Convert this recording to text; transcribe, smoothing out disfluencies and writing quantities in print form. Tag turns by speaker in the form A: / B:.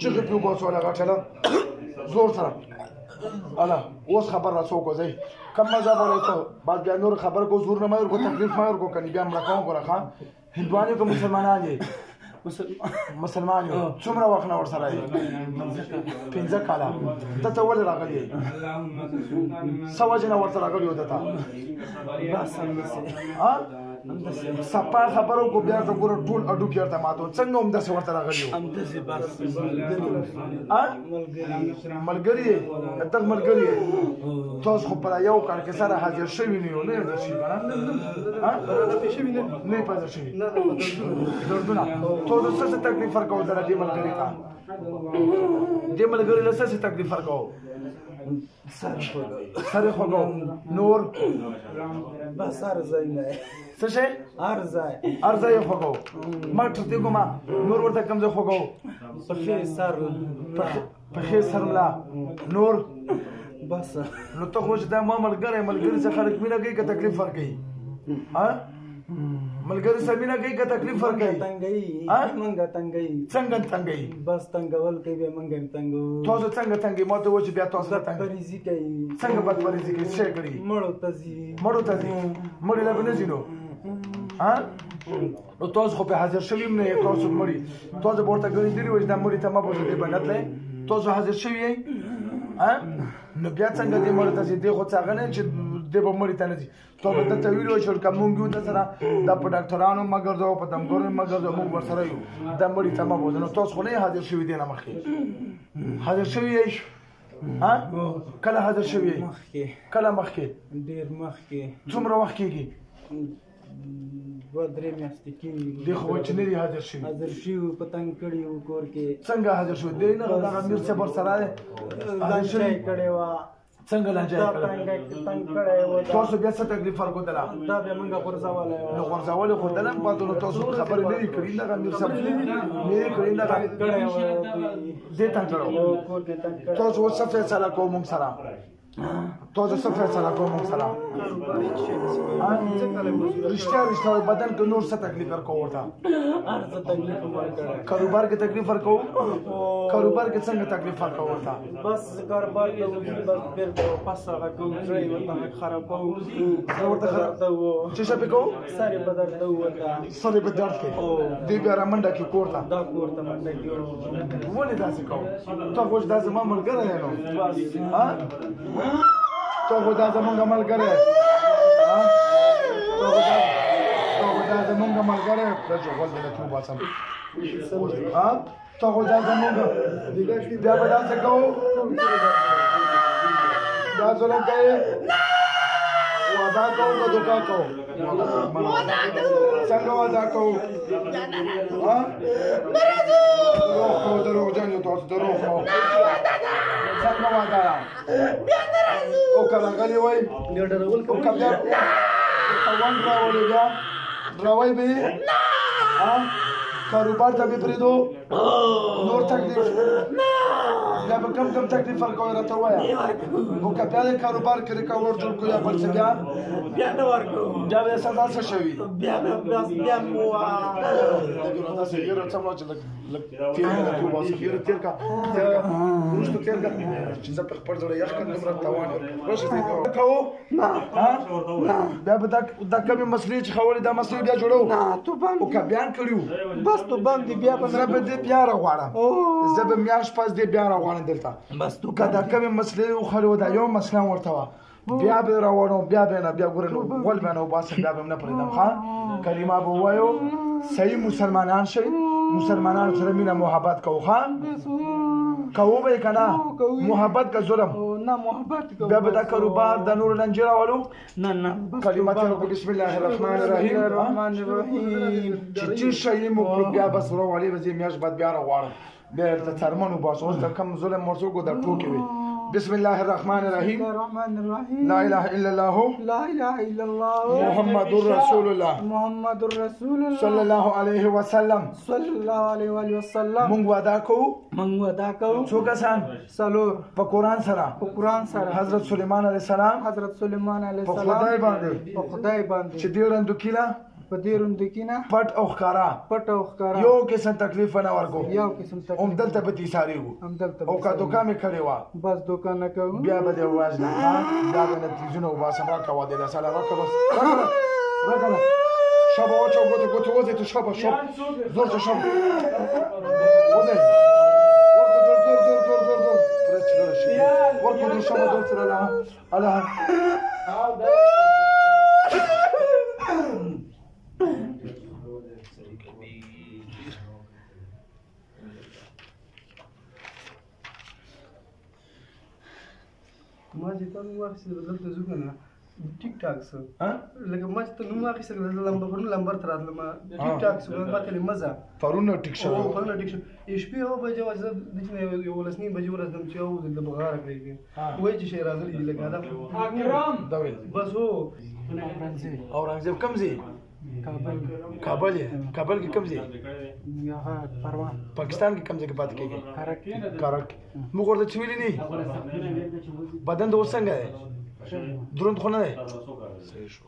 A: چغې پې وباسوله غټله زور سره اله اوس خبر را څوک وځئ کم مذهب ولی ته بعد بیا نور خبر کو زور نه مې ورکو تکلیف مې ورکو کني بیا مړه کوم ګوره ښه هندوان یو که مسلمانان یې مسلمان یو څومره وخت نه ورسره یې 15 کاله ته ته ولې راغلی یې څه وجې نه ورته راغلی و ده ته سپا خبرو کو بیا ته ګوره ټول اډوکې ورته ماتو څنګه همداسې ورته راغلی و ملګري یې ته ملګري یې تاسو خو په یو کار کې سره حاضر شوي نه یو نه حاضر شوي که نه نه یې په حاضر شوي دردونه تاسو څه څه تکلیف ورکوو دله دې ملګري ته دې ملګري له څه څه تکلیف ورکوو سر خوږو نور
B: بس هر ځای نه
A: څه شی
B: هر ځای
A: یې خوږو ما ټرتې کومه نور ورته کوم ځای خوږو
B: پښې سر
A: پښې سر ملا نور
B: بس
A: نو ته خو چې دا ما ملګري څه خلک مینه کوي که تکلیف ورکوي ملګري سره مینه کوي که تکلیف ورکوي
B: منګه تنګوي
A: څنګه تنګوي
B: بس تنګول کوي بیا منګه تنګو
A: تاسو څنګه تنګوي ما ته وایي چې بیا تاسو نه تنګوي
B: بدپریزي کوي
A: څنګه بدپریزي کوي څه کړي
B: مړو ته ځي
A: مړي له به نه ځي نو نو تاسو خو په حاضر شوي هم نه یې تاسو مړي تاسو به ورته ګرځېدلي وایي چې دا مړي ته مه بوځه دې به نه تلئ تاسو حاضر شوي یئ نو بیا څنګه دې مړي ته ځي دې خو څه هغه نه چې دې به مړي ته نه ځي تو به درته ویلي وای چې که مونږ یو ده سره دا په ډاکټرانو مه ګرځوو په دمګرو مه ګرځوو مونږ ورسره یو دا مړي ته مه بوځه نو تاسو خو نه یې حاضر شوي دې نه مخکې حاضر شوي یئ کله حاضر شوي یئ کله مخکې
B: ډېر مخکې
A: څومره وخت کېږي
B: 2-3 میاشتې کېږي
A: دې خو وایي چې نه دي حاضر شوي
B: حاضر شوي پتنګ کړي وو کور کې
A: څنګه حاضر شوي دی نه دغه میر صاحب ورسره دی
B: لانجه یې کړې وه
A: څنګه لانجه یې کړې
B: تنګ کړی وه
A: تاسو بیا څه تکلیف ورکوتله
B: دا بیا موږ غورځولی
A: نو غورځول یې ښودله هم پاتې نو تاسو خبرې نه دي کړي دغه میر صاحب نه دي کړي دغه دې تنګ کړی تاسو اوس څه فیصله کوو موږ سره تاسو څه فیصله کوو موږ سره رښتیا بدن کې نور څه تکلیف ورکوو ورته
B: هر څه تکلیف ورکړی
A: کاروبار کې تکلیف ورکوو کاروبار کې څنګه تکلیف ورکوو ورته
B: بس کاروبار ته وځي بس بېرته واپس هغه کوو زړه یې ورته خرابوو
A: ورته
B: درته وو
A: څه شی پې کوو
B: سر یې به درته ووته
A: سر یې په درد کې دې بیا رامنډه کې کور ته
B: دا کور ته منډه کې
A: ولې داسې کوو ته خو دا زما ملګری دی نو ته خو دا زمونږ ملګری دا زمونږ ملګری راځه غول دې ته وباسم ته خو دا زمونږ بیا به داسې کوو دا ظلم کوې وعده کوو که دوکه کوو څنګه وعده کوو دروغجن یو تاسو دروغ کوو څنګه وعده او که راغلی وای او که بیا خوند راولې بیا راوی به یې کاروبار ته به پرېږدو نور تکلیف بیا به کم تکلیف ورکوئ راته ووایه او که بیا د کاروبار کې رکاوټ جوړ کړو یا بل څه
B: بیا نه ورکوو
A: بیا به سزا څه شوي
B: بیا مو
A: داسې ډېره څه مړه چې لږ تېر کړه کې وباسم ډېره تېر کړه وروسته تېر کړه چې زه په خپل زړه یخ کړم دومره تاوان راشه کوو بیا به دا کمې مسلې چې خولې دا مسلې بیا جوړو او که بیان کړي
B: بس تو باندې بیا به
A: زه به دې بیا راغواړم زه به میاشت پس دې بیا راغواړم دلته که دا کمې مسلې وخلو دا یو مسله ورته وه بیا به راوړم بیا به نه بیا ګوره نو غول به نه وباسم بیا به هم نه پرېږدم ښه کلمه به ووایو صحیح مسلمانان شئ مسلمانانو سره مینه محبت کوو ښه کوو به یې که نه محبت که ظلم
B: نه محبت کوو
A: بیا به دا کاروبار د نورو لنجې راولو
B: نه
A: کلمه تېره کړو بسم الله الرحمن الرحیم چې چې شی مو کړو بیا بس راوړې به زه میاشت بعد بیا راغواړم بیا درته څرمن وباسو اوس د کوم ظلم ورڅوک و دا ټوکې وې بسم الله الرحمن الرحیم لا اله الا الله محمد رسول الله صلی الله علیه وسلم مونږ وعده کوو څو کسان په قرآن سره حضرت سلیمان علیه السلام په خدای باندې چې دې ورندو کیله
B: په دې روند کې نه
A: پټ او ښکارا
B: پټ او ښکارا
A: یو قسم تکلیف نه ورکو
B: یو قسم تکلیف
A: هم دلته به دې ساریږو
B: همدلته
A: او کا دوکان مې کړی وه
B: بس دوکان نه کوو
A: بیا به دې ووژنم ښه بیا به نتیجونه وباسم راکړه وا دې له ساله راکړه بس راکړه شابه واچوه ګوتې وځئ تو شابه زور شه شابه وځئ ورکو زور پرچ لره شي ورکو دور شابه دور سره الله
B: ما چې ته نوم واخیستې دلته ځو که نه ټیک ټاک څه لکه ما چې ته نوم واخیستې پرون لمبر ته راتلم ټیک ټاک څه ما کلي مزه
A: پرون ټیک شوی
B: پرون ټیک شو شپې 9 بجې وه زه داسې نه 11 بجې ورځم چې ووځل د بغاره کړی وایي چې شی راغلی دي لکه دا بس هو
A: اورنګزیب کوم ځای کابل کې کوم ځای پاکستان کې کوم ځای کې پاتې کېږي کارک موږ ورته څه ویلي نه بدن د اوس څنګه دی دروند خو نه دی صحیح شو